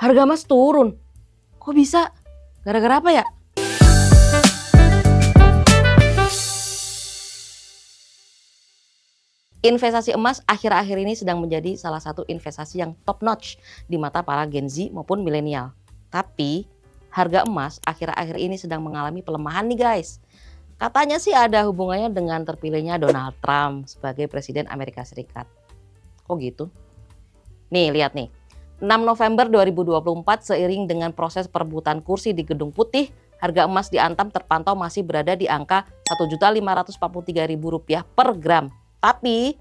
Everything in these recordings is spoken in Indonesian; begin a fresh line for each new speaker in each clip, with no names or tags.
Harga emas turun. Kok bisa? Gara-gara apa ya? Investasi emas akhir-akhir ini sedang menjadi salah satu investasi yang top notch di mata para Gen Z maupun milenial. Tapi harga emas akhir-akhir ini sedang mengalami pelemahan nih guys. Katanya sih ada hubungannya dengan terpilihnya Donald Trump sebagai Presiden Amerika Serikat. Kok gitu? Nih lihat nih. 6 November 2024 seiring dengan proses perebutan kursi di Gedung Putih, harga emas di Antam terpantau masih berada di angka Rp1.543.000 per gram. Tapi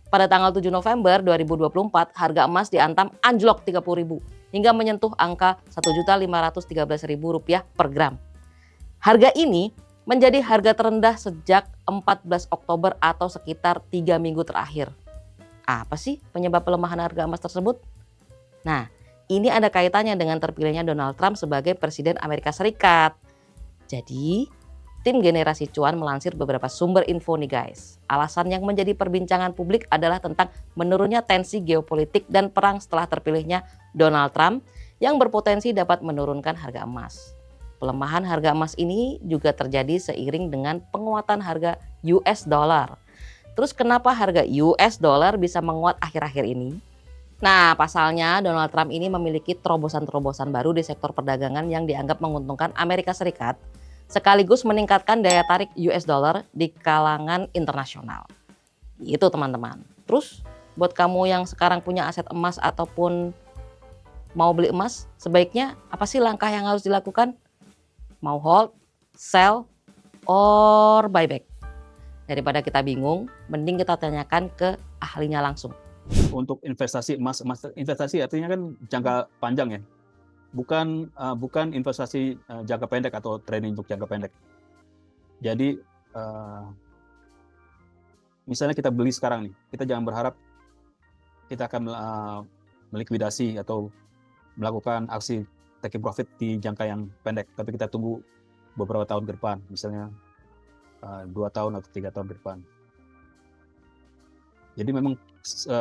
pada tanggal 7 November 2024 harga emas di Antam anjlok Rp30.000 hingga menyentuh angka Rp1.513.000 per gram. Harga ini menjadi harga terendah sejak 14 Oktober atau sekitar 3 minggu terakhir. Apa sih penyebab pelemahan harga emas tersebut? Nah, ini ada kaitannya dengan terpilihnya Donald Trump sebagai Presiden Amerika Serikat. Jadi, tim Generasi Cuan melansir beberapa sumber info nih guys. Alasan yang menjadi perbincangan publik adalah tentang menurunnya tensi geopolitik dan perang setelah terpilihnya Donald Trump yang berpotensi dapat menurunkan harga emas. Pelemahan harga emas ini juga terjadi seiring dengan penguatan harga US dollar. Terus kenapa harga US dollar bisa menguat akhir-akhir ini? Nah, pasalnya Donald Trump ini memiliki terobosan-terobosan baru di sektor perdagangan yang dianggap menguntungkan Amerika Serikat, sekaligus meningkatkan daya tarik US dollar di kalangan internasional. Itu teman-teman. Terus buat kamu yang sekarang punya aset emas ataupun mau beli emas, sebaiknya apa sih langkah yang harus dilakukan? Mau hold, sell, or buyback? Daripada kita bingung, mending kita tanyakan ke ahlinya langsung.
Untuk investasi emas investasi artinya kan jangka panjang ya, bukan investasi jangka pendek atau trading untuk jangka pendek. Jadi misalnya kita beli sekarang nih, kita jangan berharap kita akan melikuidasi atau melakukan aksi taking profit di jangka yang pendek, tapi kita tunggu beberapa tahun ke depan, misalnya 2 tahun atau 3 tahun ke depan. Jadi memang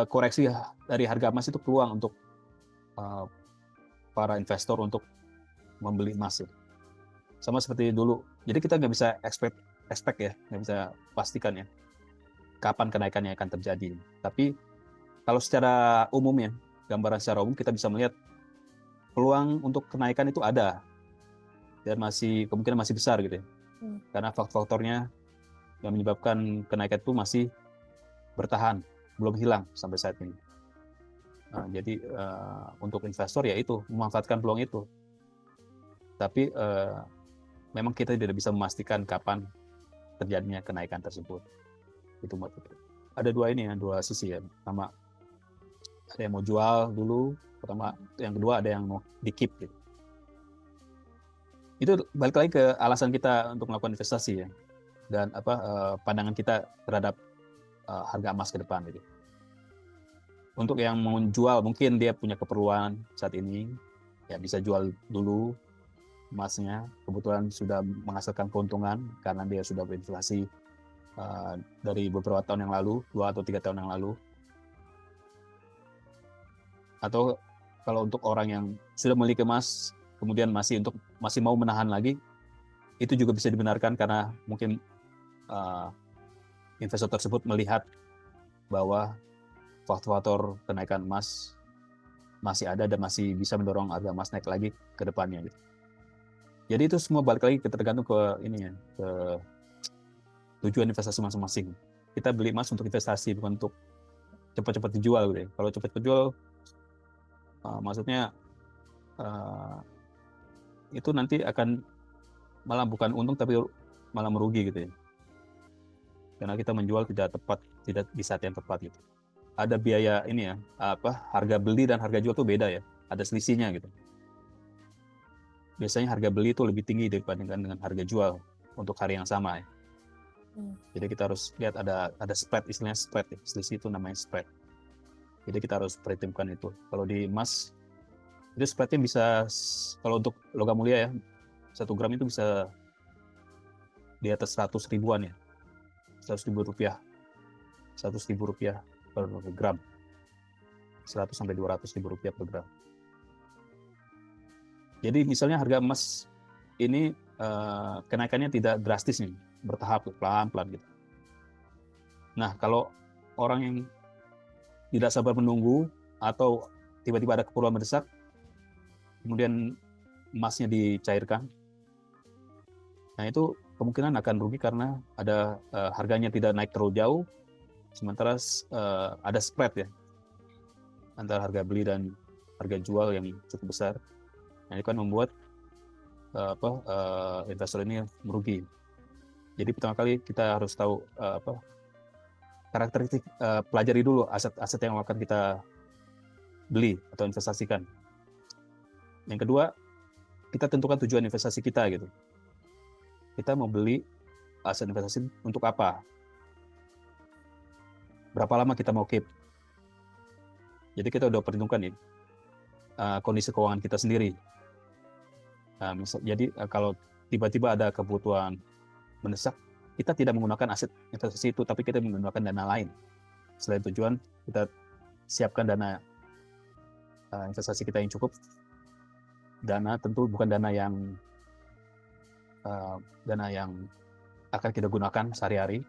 koreksi dari harga emas itu peluang untuk para investor untuk membeli emas. Sama seperti dulu. Jadi kita nggak bisa expect ya, nggak bisa pastikan ya kapan kenaikannya akan terjadi. Tapi kalau secara umum ya, gambaran secara umum kita bisa melihat peluang untuk kenaikan itu ada dan kemungkinan masih besar gitu ya. Karena faktor-faktornya yang menyebabkan kenaikan itu masih bertahan, belum hilang sampai saat ini. Nah, jadi untuk investor ya itu memanfaatkan peluang itu. Tapi memang kita tidak bisa memastikan kapan terjadinya kenaikan tersebut. Itu ada dua sisi ya. Pertama ada yang mau jual dulu, yang kedua ada yang mau di-keep gitu. Itu balik lagi ke alasan kita untuk melakukan investasi ya. Dan pandangan kita terhadap harga emas ke depan gitu. Untuk yang mau jual mungkin dia punya keperluan saat ini, ya bisa jual dulu emasnya, kebetulan sudah menghasilkan keuntungan karena dia sudah berinflasi dari beberapa tahun yang lalu, 2 atau 3 tahun yang lalu. Atau kalau untuk orang yang sudah memiliki emas kemudian masih mau menahan lagi, itu juga bisa dibenarkan karena mungkin investor tersebut melihat bahwa faktor-faktor kenaikan emas masih ada dan masih bisa mendorong harga emas naik lagi ke depannya gitu. Jadi itu semua balik lagi tergantung ke tujuan investasi masing-masing. Kita beli emas untuk investasi, bukan untuk cepat-cepat dijual gitu ya. Kalau cepat dijual maksudnya itu nanti akan malah bukan untung tapi malah merugi gitu ya. Karena kita menjual tidak di saat yang tepat gitu. Ada biaya harga beli dan harga jual itu beda ya, ada selisihnya gitu. Biasanya harga beli itu lebih tinggi dibandingkan dengan harga jual untuk hari yang sama ya. Jadi kita harus lihat ada spread, istilahnya spread ya. Selisih itu namanya spread. Jadi kita harus perhitungkan itu. Kalau di emas itu spreadnya bisa, kalau untuk logam mulia ya, 1 gram itu bisa di atas 100 ribuan ya, 100 ribu rupiah per gram, 100 sampai 200 ribu rupiah per gram. Jadi misalnya harga emas ini kenaikannya tidak drastis nih, bertahap pelan-pelan gitu. Nah, kalau orang yang tidak sabar menunggu atau tiba-tiba ada keperluan mendesak, kemudian emasnya dicairkan, nah itu kemungkinan akan rugi karena ada harganya tidak naik terlalu jauh, sementara ada spread ya antara harga beli dan harga jual yang cukup besar. Nah, ini kan membuat investor ini merugi. Jadi pertama kali kita harus tahu karakteristik, pelajari dulu aset-aset yang akan kita beli atau investasikan. Yang kedua, kita tentukan tujuan investasi kita gitu. Kita mau beli aset investasi untuk apa? Berapa lama kita mau keep? Jadi kita udah perhitungkan nih kondisi keuangan kita sendiri. Jadi kalau tiba-tiba ada kebutuhan mendesak, kita tidak menggunakan aset investasi itu, tapi kita menggunakan dana lain. Selain tujuan, kita siapkan dana investasi kita yang cukup. Dana tentu bukan dana yang akan kita gunakan sehari-hari,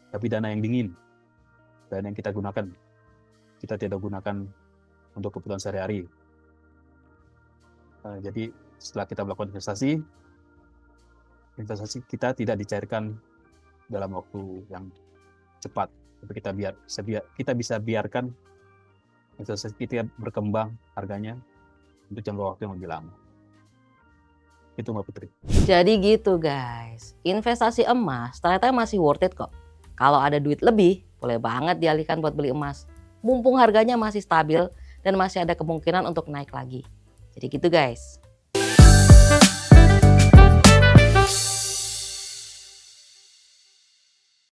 tapi dana yang dingin. Dana yang kita gunakan, kita tidak gunakan untuk kebutuhan sehari-hari. Jadi setelah kita melakukan investasi kita tidak dicairkan dalam waktu yang cepat, tapi kita bisa biarkan investasi kita berkembang harganya untuk jangka waktu yang lebih lama. Itu Mbak Putri.
Jadi gitu guys, investasi emas ternyata masih worth it kok. Kalau ada duit lebih, boleh banget dialihkan buat beli emas. Mumpung harganya masih stabil dan masih ada kemungkinan untuk naik lagi. Jadi gitu guys.